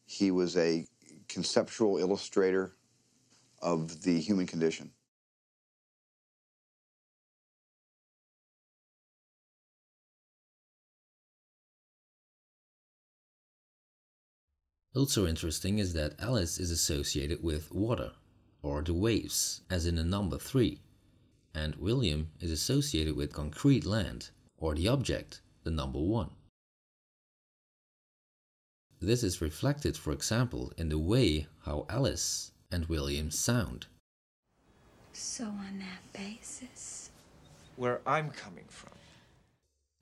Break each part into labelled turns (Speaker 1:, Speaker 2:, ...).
Speaker 1: He was a conceptual illustrator of the human condition.
Speaker 2: Also interesting is that Alice is associated with water, or the waves, as in the number 3, and William is associated with concrete land, or the object, the number 1. This is reflected, for example, in the way how Alice and William sound.
Speaker 3: So on that basis,
Speaker 4: where I'm coming from,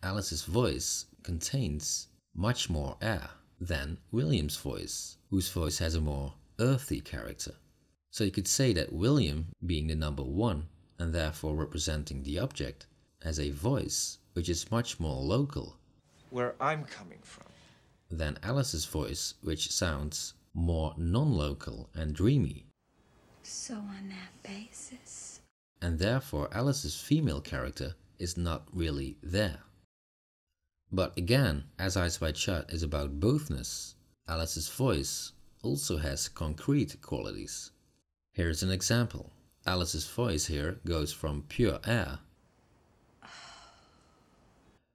Speaker 2: Alice's voice contains much more air than William's voice, whose voice has a more earthy character. So you could say that William, being the number 1 and therefore representing the object, has a voice which is much more local,
Speaker 4: where I'm coming from,
Speaker 2: than Alice's voice, which sounds more non-local and dreamy.
Speaker 3: so on that basis,
Speaker 2: And therefore Alice's female character is not really there. But again, as Eyes Wide Shut is about bothness, Alice's voice also has concrete qualities. Here's an example. Alice's voice here goes from pure air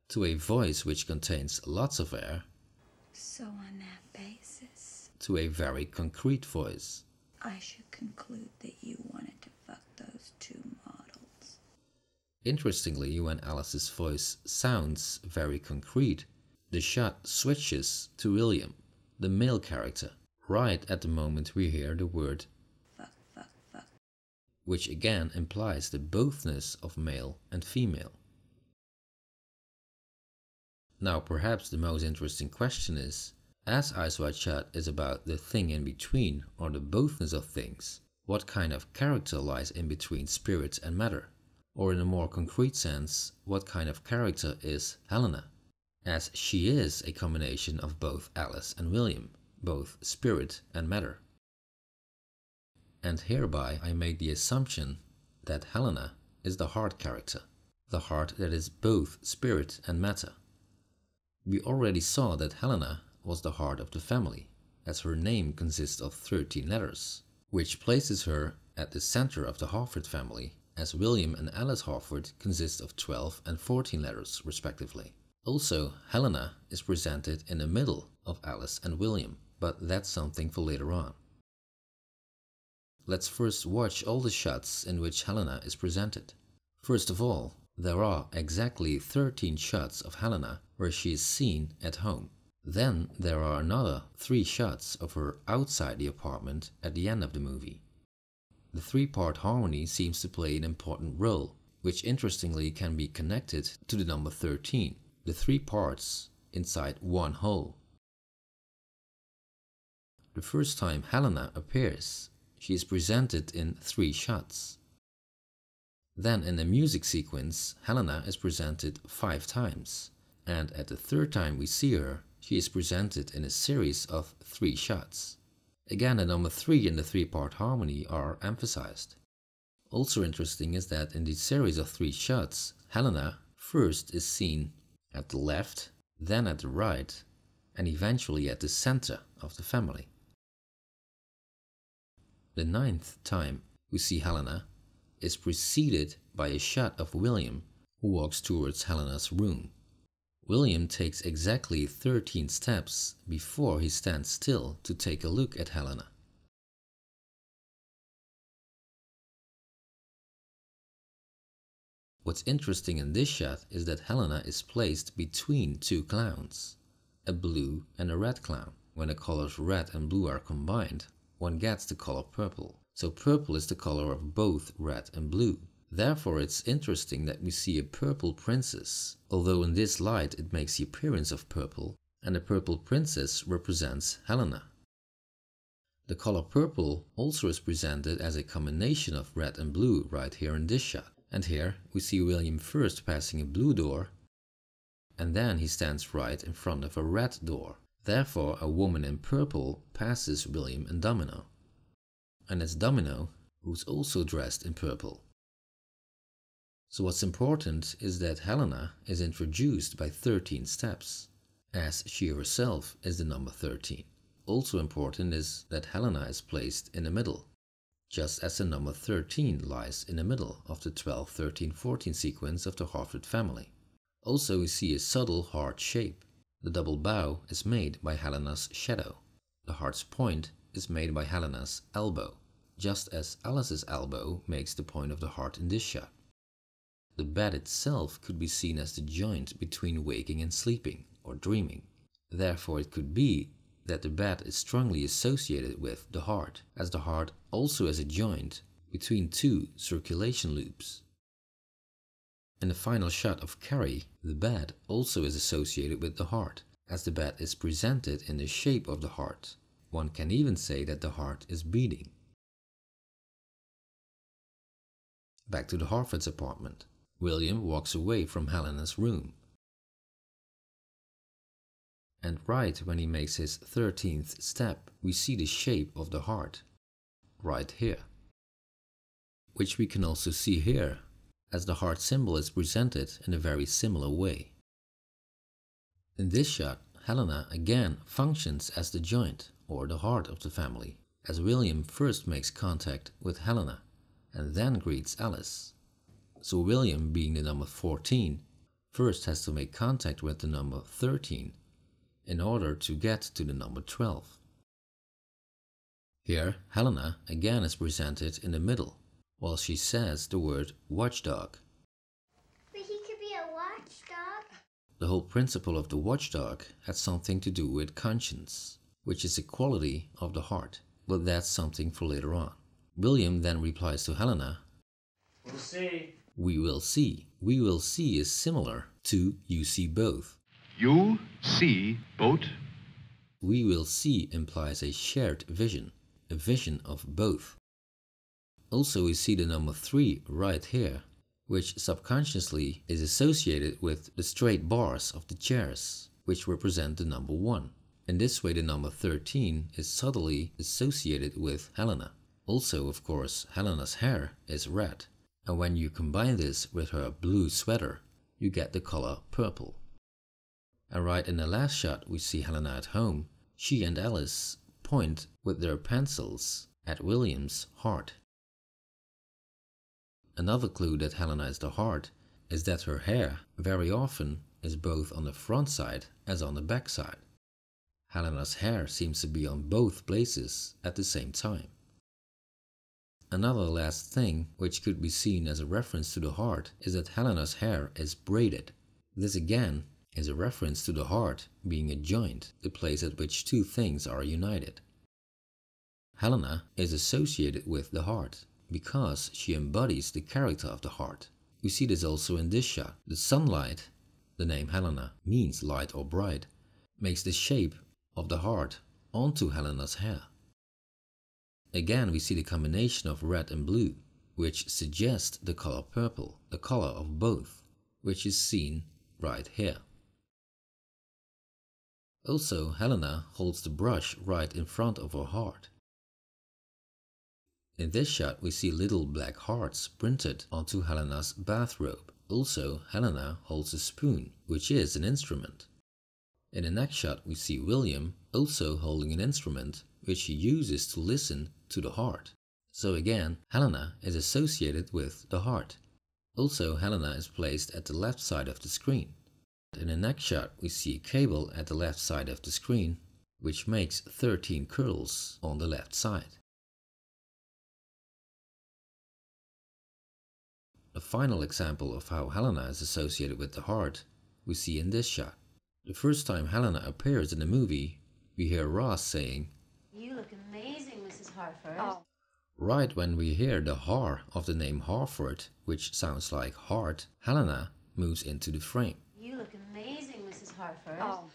Speaker 2: to a voice which contains lots of air,
Speaker 3: so on that basis,
Speaker 2: to a very concrete voice.
Speaker 3: I should conclude that you wanted to fuck those 2 models.
Speaker 2: Interestingly, when Alice's voice sounds very concrete, the shot switches to William, the male character, right at the moment we hear the word
Speaker 3: Fuck, fuck, fuck.
Speaker 2: which again implies the bothness of male and female. Now perhaps the most interesting question is, as Eyes Wide Shut is about the thing in between, or the bothness of things, what kind of character lies in between spirit and matter? Or in a more concrete sense, what kind of character is Helena? As she is a combination of both Alice and William, both spirit and matter. And hereby I make the assumption that Helena is the heart character, the heart that is both spirit and matter. We already saw that Helena was the heart of the family, as her name consists of 13 letters, which places her at the center of the Harford family, as William and Alice Harford consist of 12 and 14 letters respectively. Also, Helena is presented in the middle of Alice and William, but that's something for later on. Let's first watch all the shots in which Helena is presented. First of all, there are exactly 13 shots of Helena where she is seen at home. Then there are another 3 shots of her outside the apartment at the end of the movie. The 3-part harmony seems to play an important role, which interestingly can be connected to the number 13, the 3 parts inside one whole. The first time Helena appears, she is presented in 3 shots. Then in the music sequence, Helena is presented 5 times, and at the 3rd time we see her, she is presented in a series of 3 shots. Again, the number 3 and the 3-part harmony are emphasized. Also interesting is that in this series of 3 shots, Helena first is seen at the left, then at the right, and eventually at the center of the family. The 9th time we see Helena is preceded by a shot of William, who walks towards Helena's room. William takes exactly 13 steps before he stands still to take a look at Helena. What's interesting in this shot is that Helena is placed between 2 clowns, a blue and a red clown. When the colors red and blue are combined, one gets the color purple. So purple is the color of both red and blue. Therefore it's interesting that we see a purple princess, although in this light it makes the appearance of purple, and the purple princess represents Helena. The color purple also is presented as a combination of red and blue right here in this shot. And here we see William first passing a blue door, and then he stands right in front of a red door. Therefore a woman in purple passes William and Domino. And it's Domino who's also dressed in purple. So what's important is that Helena is introduced by 13 steps, as she herself is the number 13. also important is that Helena is placed in the middle, just as the number 13 lies in the middle of the 12, 13, 14 sequence of the Harford family. Also we see a subtle heart shape. The double bow is made by Helena's shadow. The heart's point is made by Helena's elbow, just as Alice's elbow makes the point of the heart in this shot. The bed itself could be seen as the joint between waking and sleeping, or dreaming. Therefore it could be that the bed is strongly associated with the heart, as the heart also has a joint between two circulation loops. In the final shot of Carrie, the bed also is associated with the heart, as the bed is presented in the shape of the heart. One can even say that the heart is beating. Back to the Harford's apartment. William walks away from Helena's room. And right when he makes his 13th step, we see the shape of the heart, right here. Which we can also see here, as the heart symbol is presented in a very similar way. In this shot, Helena again functions as the joint, or the heart of the family, as William first makes contact with Helena, and then greets Alice. So William, being the number 14, first has to make contact with the number 13, in order to get to the number 12. Here, Helena again is presented in the middle, while she says the word watchdog.
Speaker 5: But he could be a watchdog.
Speaker 2: The whole principle of the watchdog had something to do with conscience, which is a quality of the heart, but that's something for later on. William then replies to Helena,
Speaker 6: "We'll see."
Speaker 2: "We will see." "We will see" is similar to "you see both."
Speaker 7: You see boat.
Speaker 2: "We will see" implies a shared vision, a vision of both. Also we see the number 3 right here, which subconsciously is associated with the straight bars of the chairs, which represent the number 1. In this way the number 13 is subtly associated with Helena. Also, of course, Helena's hair is red, and when you combine this with her blue sweater, you get the color purple. And right in the last shot we see Helena at home. She and Alice point with their pencils at William's heart. Another clue that Helena is the heart is that her hair very often is both on the front side as on the back side. Helena's hair seems to be on both places at the same time. Another last thing which could be seen as a reference to the heart is that Helena's hair is braided. This again is a reference to the heart being a joint, the place at which two things are united. Helena is associated with the heart because she embodies the character of the heart. We see this also in this shot. The sunlight, the name Helena means light or bright, makes the shape of the heart onto Helena's hair. Again we see the combination of red and blue, which suggests the color purple, the color of both, which is seen right here. Also, Helena holds the brush right in front of her heart. In this shot we see little black hearts printed onto Helena's bathrobe. Also, Helena holds a spoon, which is an instrument. In the next shot we see William also holding an instrument which he uses to listen to the heart. So again, Helena is associated with the heart. Also, Helena is placed at the left side of the screen. In the next shot we see a cable at the left side of the screen, which makes 13 curls on the left side. A final example of how Helena is associated with the heart we see in this shot. The first time Helena appears in the movie, we hear Ross saying,
Speaker 8: "You look amazing, Mrs. Harford."
Speaker 3: Oh.
Speaker 2: Right when we hear the har of the name Harford, which sounds like heart, Helena moves into the frame.
Speaker 8: "You look amazing, Mrs. Harford."
Speaker 3: Oh.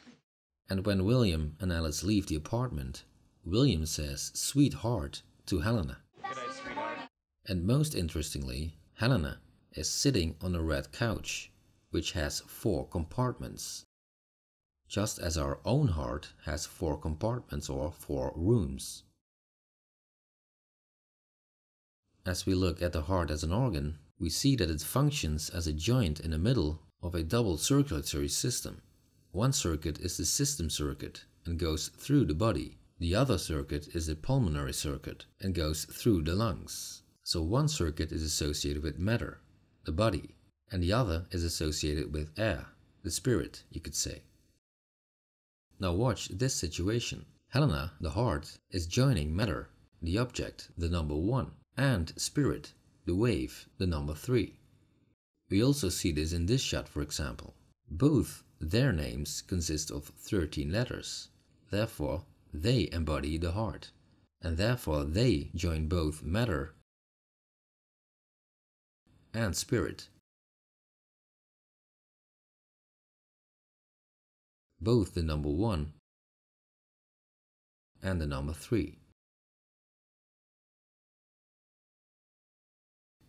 Speaker 2: And when William and Alice leave the apartment, William says "sweetheart" to Helena.
Speaker 4: Good night, sweetheart.
Speaker 2: And most interestingly, Helena is sitting on a red couch, which has 4 compartments. Just as our own heart has 4 compartments or 4 rooms. As we look at the heart as an organ, we see that it functions as a joint in the middle of a double circulatory system. One circuit is the system circuit and goes through the body. The other circuit is the pulmonary circuit and goes through the lungs. So one circuit is associated with matter, the body, and the other is associated with air, the spirit, you could say. Now watch this situation. Helena, the heart, is joining matter, the object, the number 1, and spirit, the wave, the number 3. We also see this in this shot, for example. Both their names consist of 13 letters. Therefore, they embody the heart, and therefore they join both matter and spirit. Both the number 1 and the number 3.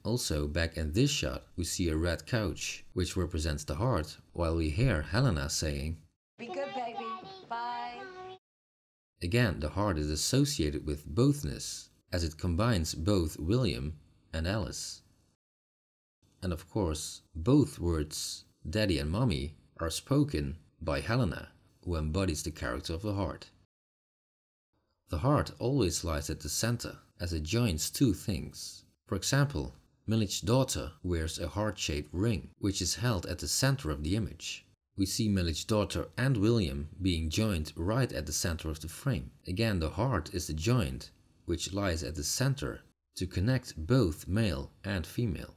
Speaker 2: Also, back in this shot, we see a red couch, which represents the heart, while we hear Helena saying,
Speaker 8: Be good, baby. Bye.
Speaker 2: Again, the heart is associated with bothness, as it combines both William and Alice. And of course, both words, daddy and mommy, are spoken by Helena, who embodies the character of the heart. The heart always lies at the center, as it joins two things. For example, Milledge's daughter wears a heart-shaped ring, which is held at the center of the image. We see Milledge's daughter and William being joined right at the center of the frame. Again, the heart is the joint, which lies at the center to connect both male and female.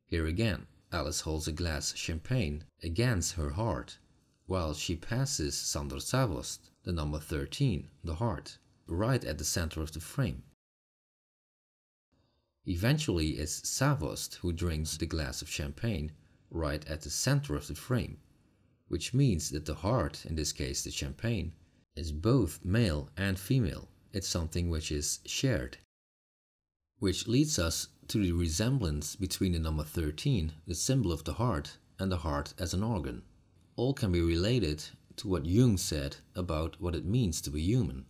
Speaker 2: Here again, Alice holds a glass champagne against her heart, while she passes Sandor Savost, the number 13, the heart, right at the center of the frame. Eventually, it's Savost who drinks the glass of champagne right at the center of the frame, which means that the heart, in this case the champagne, is both male and female. It's something which is shared. Which leads us to the resemblance between the number 13, the symbol of the heart, and the heart as an organ. All can be related to what Jung said about what it means to be human.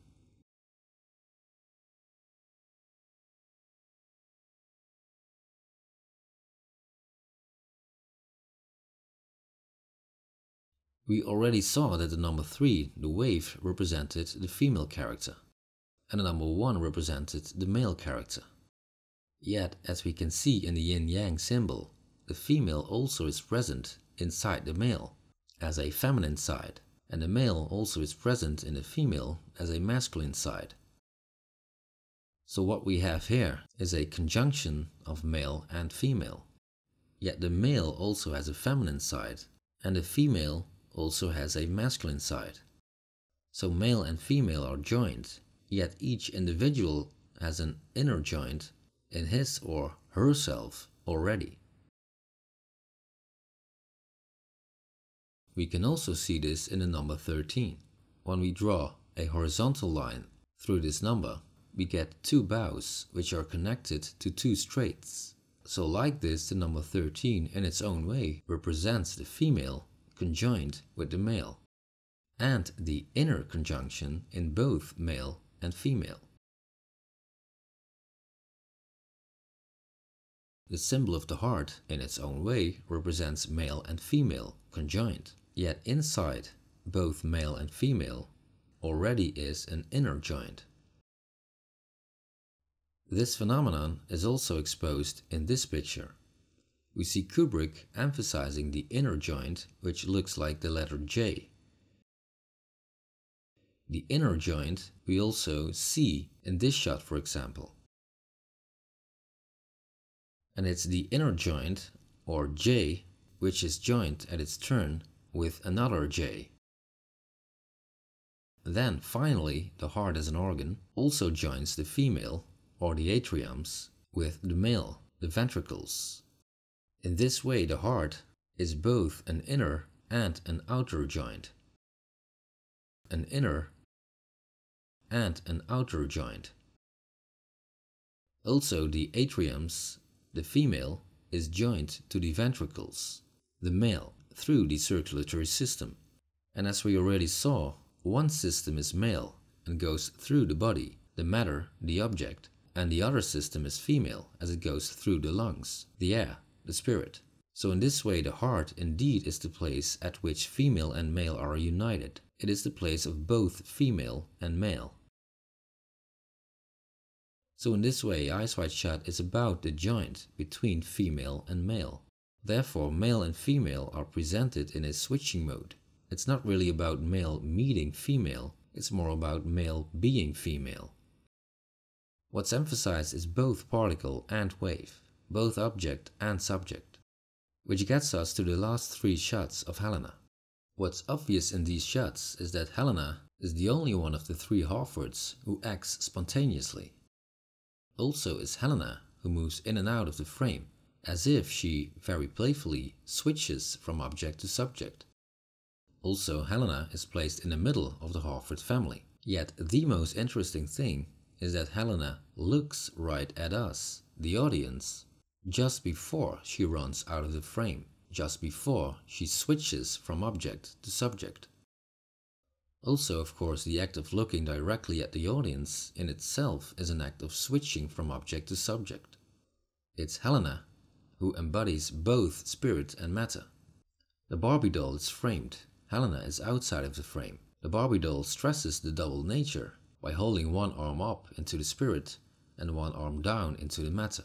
Speaker 2: We already saw that the number 3, the wave, represented the female character, and the number 1 represented the male character. Yet, as we can see in the yin-yang symbol, the female also is present inside the male as a feminine side, and the male also is present in the female as a masculine side. So what we have here is a conjunction of male and female. Yet the male also has a feminine side, and the female also has a masculine side. So male and female are joined, yet each individual has an inner joint in his or herself already. We can also see this in the number 13. When we draw a horizontal line through this number, we get two bows which are connected to two straights. So like this, the number 13 in its own way represents the female conjoined with the male, and the inner conjunction in both male and female. The symbol of the heart in its own way represents male and female conjoined, yet inside both male and female already is an inner joint. This phenomenon is also exposed in this picture. We see Kubrick emphasizing the inner joint, which looks like the letter J. The inner joint we also see in this shot, for example. And it's the inner joint, or J, which is joined at its turn with another J. Then finally, the heart as an organ also joins the female, or the atriums, with the male, the ventricles. In this way, the heart is both an inner and an outer joint. An inner and an outer joint. Also, the atriums, the female, is joined to the ventricles, the male, through the circulatory system. And as we already saw, one system is male and goes through the body, the matter, the object, and the other system is female as it goes through the lungs, the air, the spirit. So in this way, the heart indeed is the place at which female and male are united, It is the place of both female and male. So in this way, Eyes Wide Shut is about the joint between female and male. Therefore, male and female are presented in a switching mode. It's not really about male meeting female, it's more about male being female. What's emphasized is both particle and wave, both object and subject. Which gets us to the last 3 shots of Helena. What's obvious in these shots is that Helena is the only one of the 3 Harfords who acts spontaneously. Also is Helena who moves in and out of the frame, as if she, very playfully, switches from object to subject. Also, Helena is placed in the middle of the Harford family. Yet the most interesting thing is that Helena looks right at us, the audience, just before she runs out of the frame, just before she switches from object to subject. Also, of course, the act of looking directly at the audience in itself is an act of switching from object to subject. It's Helena who embodies both spirit and matter. The Barbie doll is framed. Helena is outside of the frame. The Barbie doll stresses the double nature by holding one arm up into the spirit and one arm down into the matter.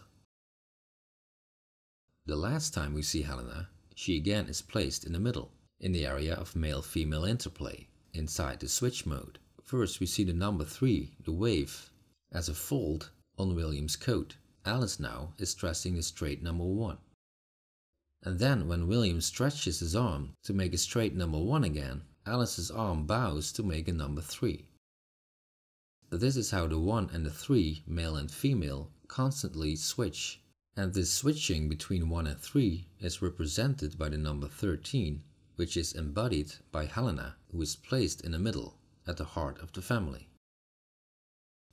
Speaker 2: The last time we see Helena, she again is placed in the middle, in the area of male-female interplay, inside the switch mode. First we see the number 3, the wave, as a fold on William's coat. Alice now is stressing the straight number 1. And then when William stretches his arm to make a straight number 1 again, Alice's arm bows to make a number 3. This is how the 1 and the 3, male and female, constantly switch. And this switching between 1 and 3 is represented by the number 13, which is embodied by Helena, who is placed in the middle, at the heart of the family.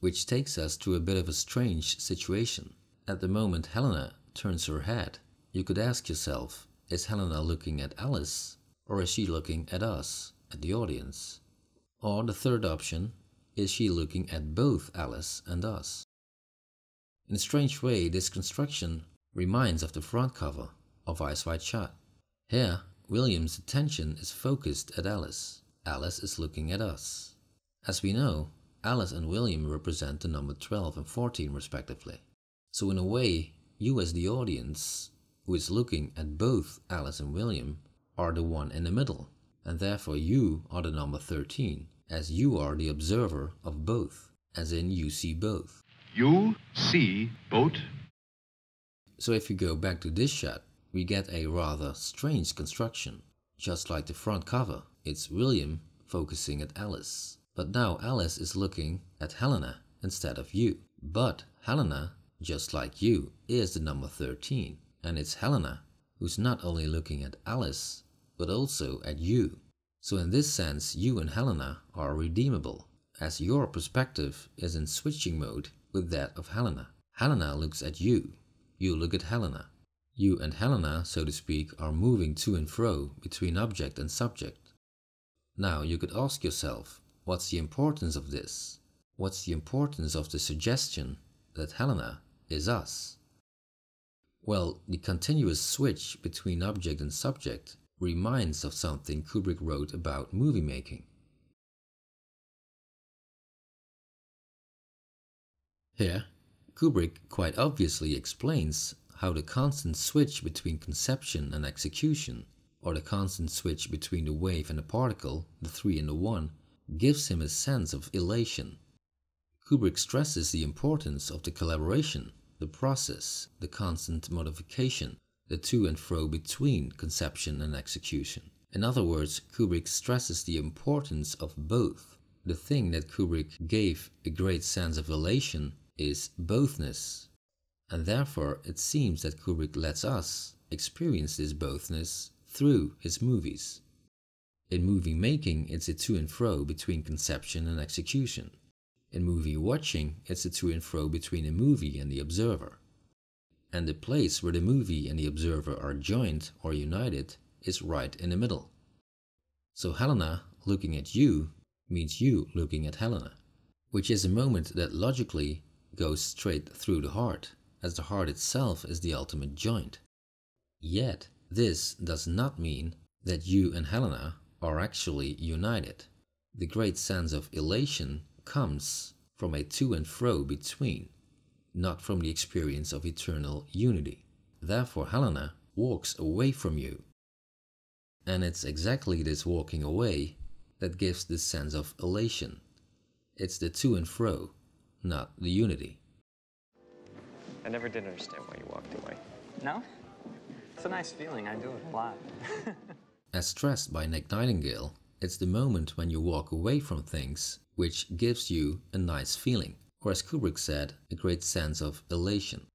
Speaker 2: Which takes us to a bit of a strange situation. At the moment Helena turns her head, you could ask yourself, is Helena looking at Alice, or is she looking at us, at the audience? Or the third option, is she looking at both Alice and us? In a strange way, this construction reminds of the front cover of Eyes Wide Shut. Here, William's attention is focused at Alice. Alice is looking at us. As we know, Alice and William represent the number 12 and 14 respectively. So in a way, you as the audience, who is looking at both Alice and William, are the one in the middle, and therefore you are the number 13, as you are the observer of both, as in you see both.
Speaker 7: You see boat.
Speaker 2: So if you go back to this shot, we get a rather strange construction. Just like the front cover, it's William focusing at Alice. But now Alice is looking at Helena instead of you. But Helena, just like you, is the number 13. And it's Helena who's not only looking at Alice, but also at you. So in this sense, you and Helena are redeemable, as your perspective is in switching mode with that of Helena. Helena looks at you. You look at Helena. You and Helena, so to speak, are moving to and fro between object and subject. Now you could ask yourself, what's the importance of this? What's the importance of the suggestion that Helena is us? Well, the continuous switch between object and subject reminds of something Kubrick wrote about movie making. Here, Kubrick quite obviously explains how the constant switch between conception and execution, or the constant switch between the wave and the particle, the 3 and the 1, gives him a sense of elation. Kubrick stresses the importance of the collaboration, the process, the constant modification, the to and fro between conception and execution. In other words, Kubrick stresses the importance of both. The thing that Kubrick gave a great sense of elation is bothness. And therefore it seems that Kubrick lets us experience this bothness through his movies. In movie making, it's a to and fro between conception and execution. In movie watching, it's a to and fro between a movie and the observer. And the place where the movie and the observer are joined or united is right in the middle. So Helena looking at you means you looking at Helena, which is a moment that logically goes straight through the heart, as the heart itself is the ultimate joint. Yet, this does not mean that you and Helena are actually united. The great sense of elation comes from a to and fro between, not from the experience of eternal unity. Therefore, Helena walks away from you. And it's exactly this walking away that gives this sense of elation. It's the to and fro, not the unity.
Speaker 9: I never did understand why you walked away.
Speaker 10: No? It's a nice feeling. I do it a lot.
Speaker 2: As stressed by Nick Nightingale, it's the moment when you walk away from things which gives you a nice feeling, or as Kubrick said, a great sense of elation.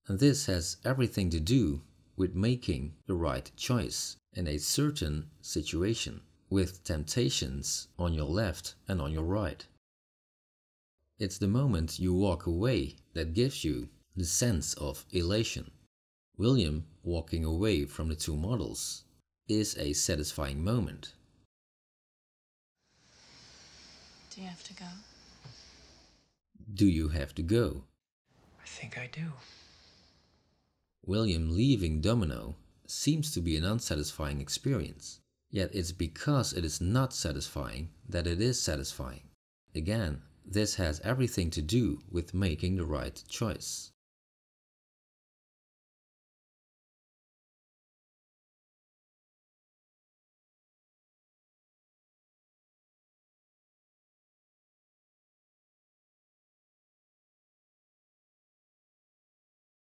Speaker 2: And this has everything to do with making the right choice in a certain situation, with temptations on your left and on your right. It's the moment you walk away that gives you the sense of elation. William walking away from the two models is a satisfying moment.
Speaker 8: Do you have to go?
Speaker 2: Do you have to go?
Speaker 4: I think I do.
Speaker 2: William leaving Domino seems to be an unsatisfying experience, yet it's because it is not satisfying that it is satisfying. Again, this has everything to do with making the right choice.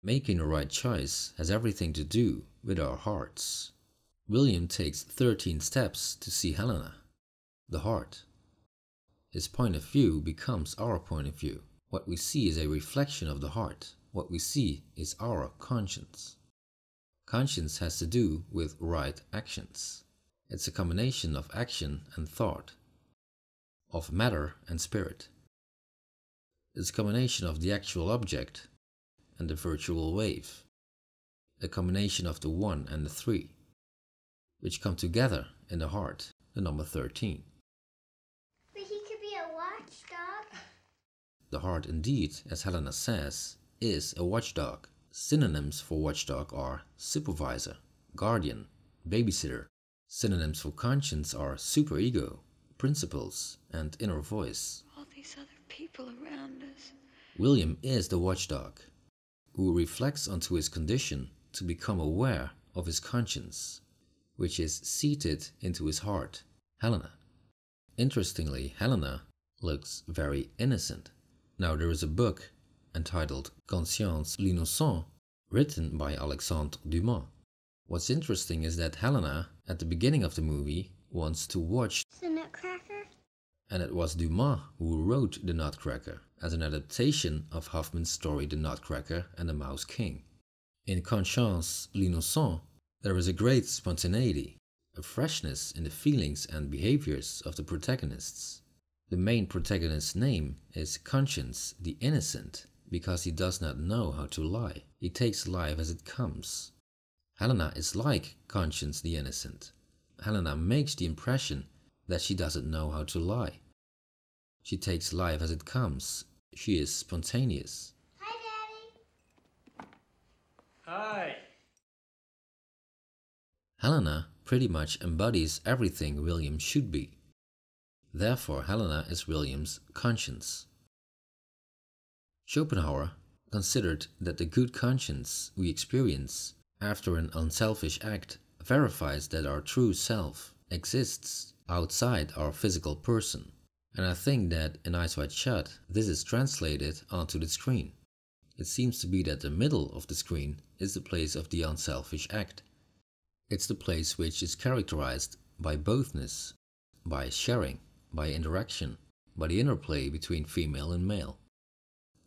Speaker 2: Making the right choice has everything to do with our hearts. William takes 13 steps to see Helena, the heart. His point of view becomes our point of view. What we see is a reflection of the heart. What we see is our conscience. Conscience has to do with right actions. It's a combination of action and thought, of matter and spirit. It's a combination of the actual object and the virtual wave, a combination of the 1 and the 3, which come together in the heart, the number 13.
Speaker 5: But he could be a watchdog.
Speaker 2: The heart indeed, as Helena says, is a watchdog. Synonyms for watchdog are supervisor, guardian, babysitter. Synonyms for conscience are superego, principles, and inner voice.
Speaker 3: All these other people around us.
Speaker 2: William is the watchdog, who reflects onto his condition to become aware of his conscience, which is seated into his heart, Helena. Interestingly, Helena looks very innocent. Now there is a book entitled Conscience l'innocent, written by Alexandre Dumas. What's interesting is that Helena, at the beginning of the movie, wants to watch
Speaker 5: The Nutcracker?
Speaker 2: and it was Dumas who wrote The Nutcracker as an adaptation of Hoffman's story The Nutcracker and the Mouse King. In Conscience l'innocent, there is a great spontaneity, a freshness in the feelings and behaviors of the protagonists. The main protagonist's name is Conscience the Innocent because he does not know how to lie. He takes life as it comes. Helena is like Conscience the Innocent. Helena makes the impression that she doesn't know how to lie. She takes life as it comes. She is spontaneous.
Speaker 5: Hi, Daddy.
Speaker 6: Hi.
Speaker 2: Helena pretty much embodies everything William should be. Therefore, Helena is William's conscience. Schopenhauer considered that the good conscience we experience after an unselfish act verifies that our true self exists outside our physical person. And I think that in Eyes Wide Shut, this is translated onto the screen. It seems to be that the middle of the screen is the place of the unselfish act. It's the place which is characterized by bothness, by sharing, by interaction, by the interplay between female and male.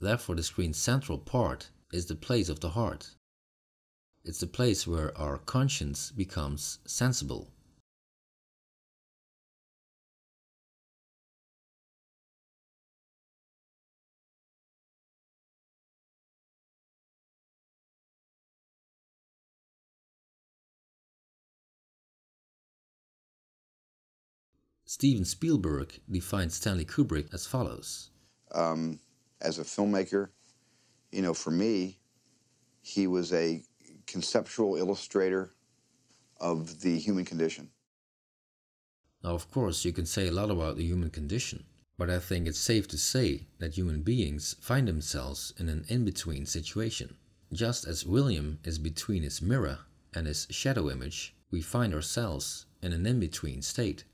Speaker 2: Therefore, the screen's central part is the place of the heart. It's the place where our conscience becomes sensible. Steven Spielberg defined Stanley Kubrick as follows.
Speaker 1: As a filmmaker, for me, he was a conceptual illustrator of the human condition.
Speaker 2: Now, of course, you can say a lot about the human condition, but I think it's safe to say that human beings find themselves in an in-between situation. Just as William is between his mirror and his shadow image, we find ourselves in an in-between state.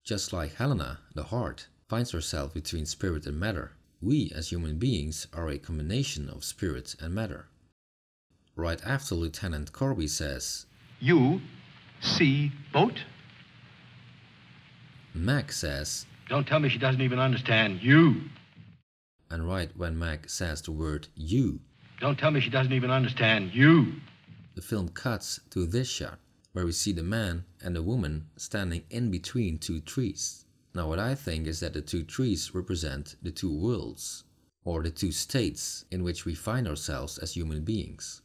Speaker 2: Just like Helena, the heart, finds herself between spirit and matter, we as human beings are a combination of spirit and matter. Right after Lieutenant Corby says,
Speaker 7: You see boat?
Speaker 2: Mac says,
Speaker 7: Don't tell me she doesn't even understand you.
Speaker 2: and right when Mac says the word you,
Speaker 7: Don't tell me she doesn't even understand you.
Speaker 2: the film cuts to this shot, where we see the man and the woman standing in between two trees. Now what I think is that the two trees represent the two worlds, or the two states in which we find ourselves as human beings.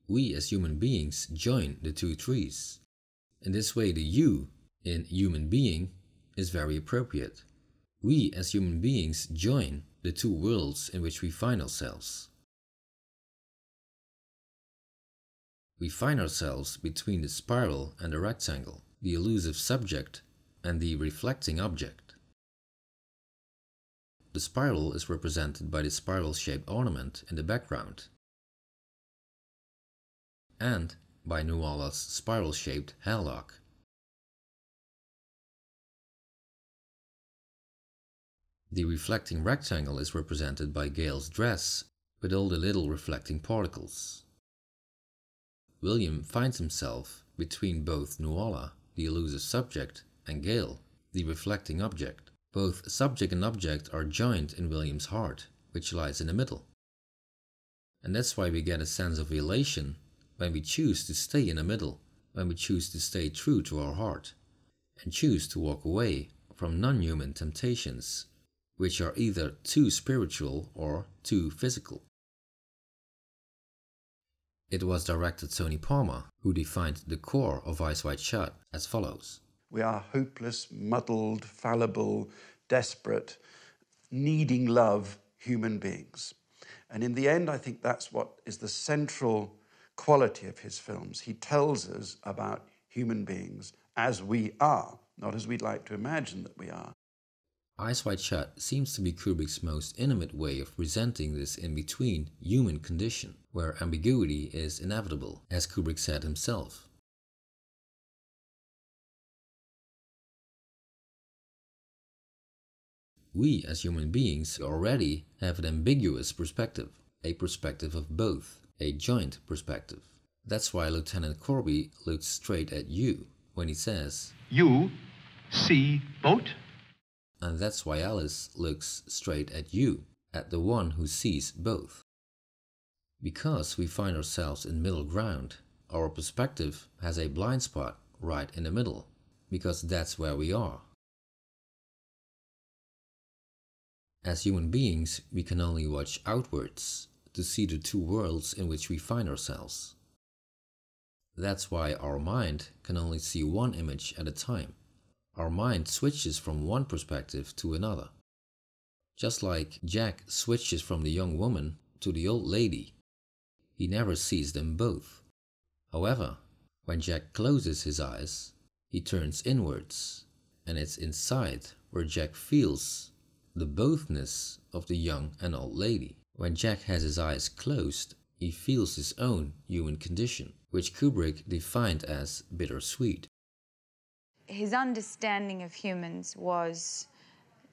Speaker 2: We as human beings join the two trees. In this way the you in human being is very appropriate. We as human beings join the two worlds in which we find ourselves. We find ourselves between the spiral and the rectangle, the elusive subject and the reflecting object. The spiral is represented by the spiral-shaped ornament in the background and by Nuala's spiral-shaped hairlock. The reflecting rectangle is represented by Gail's dress with all the little reflecting particles. William finds himself between both Nuala, the elusive subject, and Gail, the reflecting object. Both subject and object are joined in William's heart, which lies in the middle. And that's why we get a sense of elation when we choose to stay in the middle, when we choose to stay true to our heart, and choose to walk away from non-human temptations, which are either too spiritual or too physical. It was director Tony Palmer who defined the core of Eyes Wide Shut as follows.
Speaker 11: We are hopeless, muddled, fallible, desperate, needing love human beings. And in the end, I think that's what is the central quality of his films. He tells us about human beings as we are, not as we'd like to imagine that we are.
Speaker 2: Eyes Wide Shut seems to be Kubrick's most intimate way of presenting this in-between human condition, where ambiguity is inevitable, as Kubrick said himself. We as human beings already have an ambiguous perspective, a perspective of both, a joint perspective. That's why Lieutenant Corby looks straight at you when he says,
Speaker 7: You see boat?
Speaker 2: and that's why Alice looks straight at you, at the one who sees both. Because we find ourselves in middle ground, our perspective has a blind spot right in the middle, because that's where we are. As human beings, we can only watch outwards to see the two worlds in which we find ourselves. That's why our mind can only see one image at a time. Our mind switches from one perspective to another. Just like Jack switches from the young woman to the old lady. He never sees them both. However, when Jack closes his eyes, he turns inwards, and it's inside where Jack feels the bothness of the young and old lady. When Jack has his eyes closed, he feels his own human condition, which Kubrick defined as bittersweet.
Speaker 3: His understanding of humans was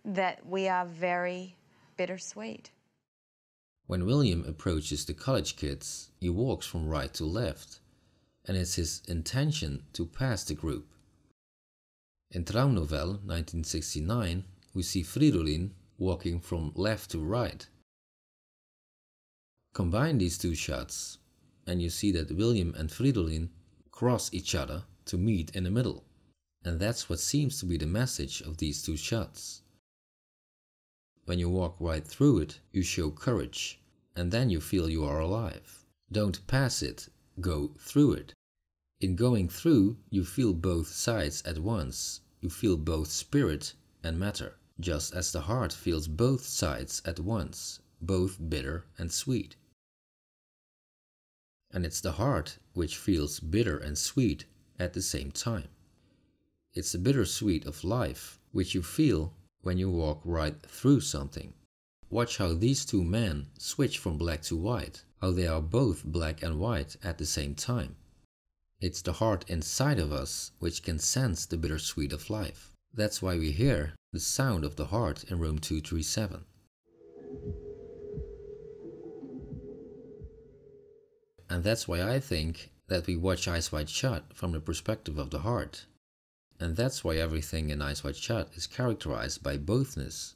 Speaker 3: that we are very bittersweet.
Speaker 2: When William approaches the college kids, he walks from right to left, and it's his intention to pass the group. In Traumnovelle 1969, we see Fridolin walking from left to right. Combine these two shots, and you see that William and Fridolin cross each other to meet in the middle. And that's what seems to be the message of these two shots. When you walk right through it, you show courage, and then you feel you are alive. Don't pass it, go through it. In going through, you feel both sides at once. You feel both spirit and matter, just as the heart feels both sides at once, both bitter and sweet. And it's the heart which feels bitter and sweet at the same time. It's the bittersweet of life, which you feel when you walk right through something. Watch how these two men switch from black to white, how they are both black and white at the same time. It's the heart inside of us which can sense the bittersweet of life. That's why we hear the sound of the heart in room 237. And that's why I think that we watch Eyes Wide Shut from the perspective of the heart. And that's why everything in Eyes Wide Shut is characterized by bothness,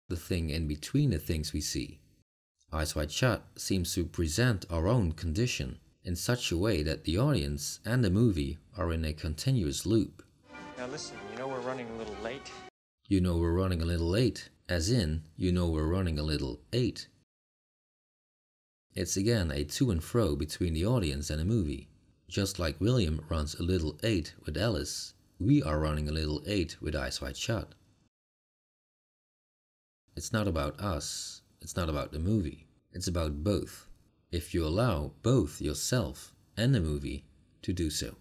Speaker 2: the thing in between the things we see. Eyes Wide Shut seems to present our own condition in such a way that the audience and the movie are in a continuous loop.
Speaker 9: Now listen, you know we're running a little late.
Speaker 2: You know we're running a little late, as in, you know we're running a little 8. It's again a to and fro between the audience and the movie. Just like William runs a little 8 with Alice, we are running a little 8 with Eyes Wide Shut. It's not about us, it's not about the movie, it's about both, if you allow both yourself and the movie to do so.